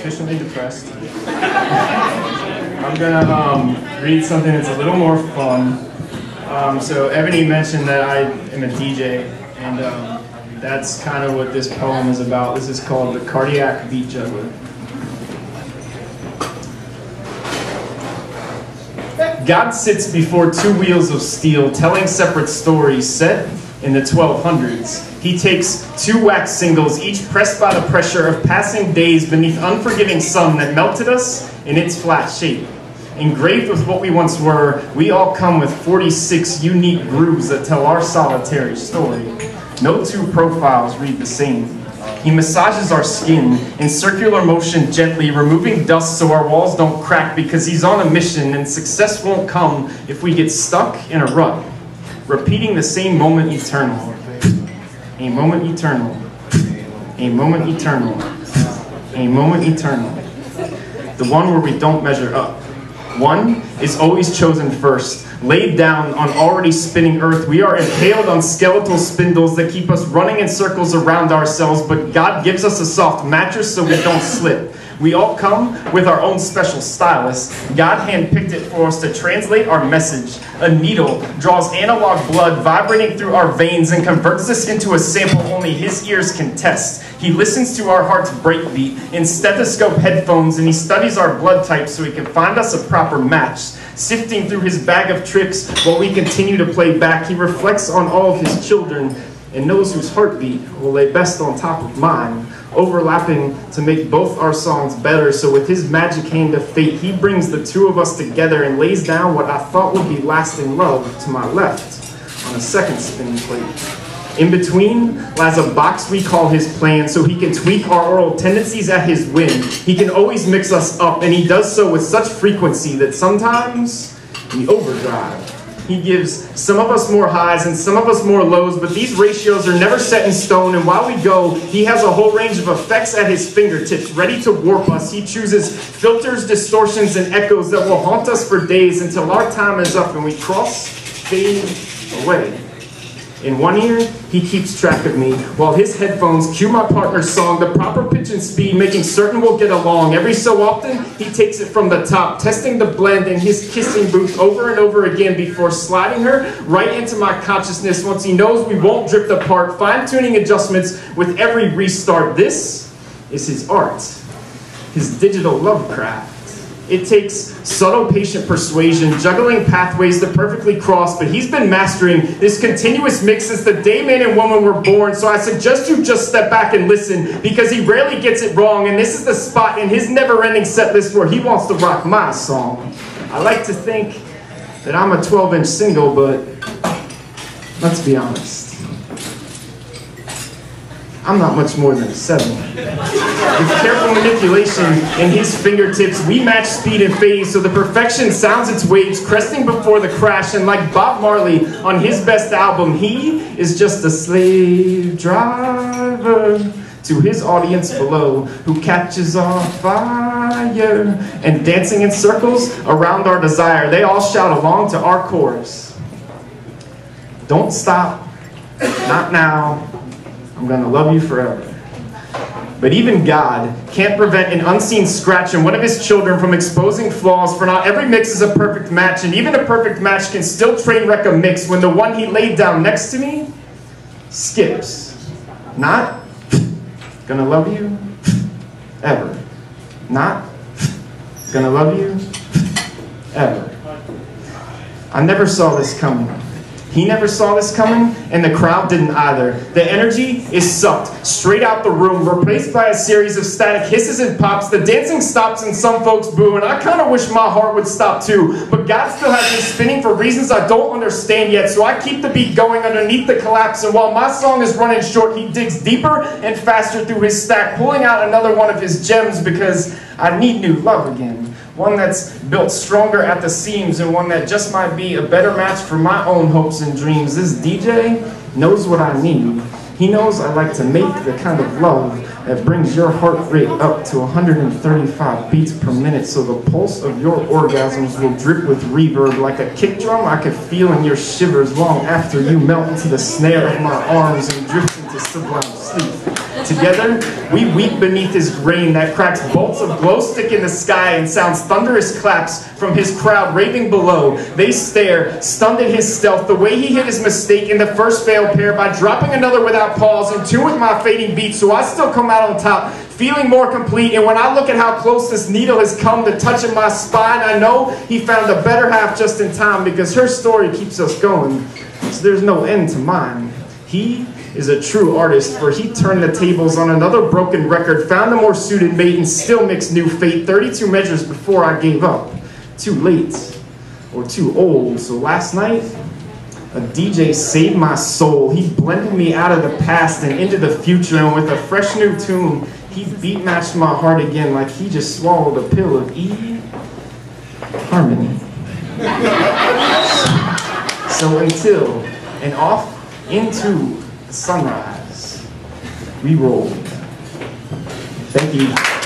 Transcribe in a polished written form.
sufficiently depressed. I'm gonna read something that's a little more fun. So Ebony mentioned that I am a DJ, and that's kind of what this poem is about. This is called The Cardiac Beat Juggler. God sits before two wheels of steel, telling separate stories set in the 1200s. He takes two wax singles, each pressed by the pressure of passing days beneath unforgiving sun that melted us in its flat shape. Engraved with what we once were, we all come with 46 unique grooves that tell our solitary story. No two profiles read the same. He massages our skin in circular motion gently, removing dust so our walls don't crack, because he's on a mission and success won't come if we get stuck in a rut. Repeating the same moment eternal. A moment eternal. A moment eternal. A moment eternal. The one where we don't measure up. One is always chosen first. Laid down on already spinning earth, we are impaled on skeletal spindles that keep us running in circles around ourselves, but God gives us a soft mattress so we don't slip. We all come with our own special stylus. God handpicked it for us to translate our message. A needle draws analog blood vibrating through our veins and converts us into a sample only his ears can test. He listens to our heart's breakbeat in stethoscope headphones, and he studies our blood type so he can find us a proper match. Sifting through his bag of tricks while we continue to play back, he reflects on all of his children and knows whose heartbeat will lay best on top of mine, overlapping to make both our songs better. So with his magic hand of fate, he brings the two of us together and lays down what I thought would be lasting love to my left on a second spinning plate. In between lies a box we call his plan, so he can tweak our oral tendencies at his whim. He can always mix us up, and he does so with such frequency that sometimes we overdrive. He gives some of us more highs and some of us more lows, but these ratios are never set in stone, and while we go, he has a whole range of effects at his fingertips, ready to warp us. He chooses filters, distortions, and echoes that will haunt us for days until our time is up and we cross, fade away. In one ear, he keeps track of me, while his headphones cue my partner's song, the proper pitch and speed, making certain we'll get along. Every so often, he takes it from the top, testing the blend in his kissing booth over and over again before sliding her right into my consciousness once he knows we won't drift apart, fine-tuning adjustments with every restart. This is his art, his digital lovecraft. It takes subtle, patient persuasion, juggling pathways to perfectly cross, but he's been mastering this continuous mix since the day man and woman were born, so I suggest you just step back and listen, because he rarely gets it wrong, and this is the spot in his never-ending set list where he wants to rock my song. I like to think that I'm a 12-inch single, but let's be honest. I'm not much more than a 7. With careful manipulation in his fingertips, we match speed and phase so the perfection sounds its waves, cresting before the crash. And like Bob Marley on his best album, he is just a slave driver to his audience below, who catches our fire. And dancing in circles around our desire, they all shout along to our chorus. Don't stop, not now. I'm gonna love you forever. But even God can't prevent an unseen scratch in one of his children from exposing flaws, for not every mix is a perfect match, and even a perfect match can still train wreck a mix when the one he laid down next to me skips. Not gonna love you ever. Not gonna love you ever. I never saw this coming. He never saw this coming, and the crowd didn't either. The energy is sucked straight out the room, replaced by a series of static hisses and pops. The dancing stops and some folks boo, and I kind of wish my heart would stop too. But God still has me spinning for reasons I don't understand yet, so I keep the beat going underneath the collapse, and while my song is running short, he digs deeper and faster through his stack, pulling out another one of his gems, because I need new love again. One that's built stronger at the seams, and one that just might be a better match for my own hopes and dreams. This DJ knows what I need. He knows I like to make the kind of love that brings your heart rate up to 135 beats per minute, so the pulse of your orgasms will drip with reverb like a kick drum I could feel in your shivers long after you melt into the snare of my arms and drift into sublime sleep. Together, we weep beneath his grain that cracks bolts of glow stick in the sky and sounds thunderous claps from his crowd raving below. They stare, stunned at his stealth, the way he hit his mistake in the first failed pair by dropping another without pause, in tune with my fading beat, so I still come out on top, feeling more complete. And when I look at how close this needle has come to touching my spine, I know he found a better half just in time, because her story keeps us going, so there's no end to mine. He is a true artist, for he turned the tables on another broken record, found a more suited mate, and still mixed new fate 32 measures before I gave up. Too late, or too old. So last night, a DJ saved my soul. He blended me out of the past and into the future, and with a fresh new tune, he beat matched my heart again like he just swallowed a pill of harmony. So until and off into sunrise, we roll. Thank you.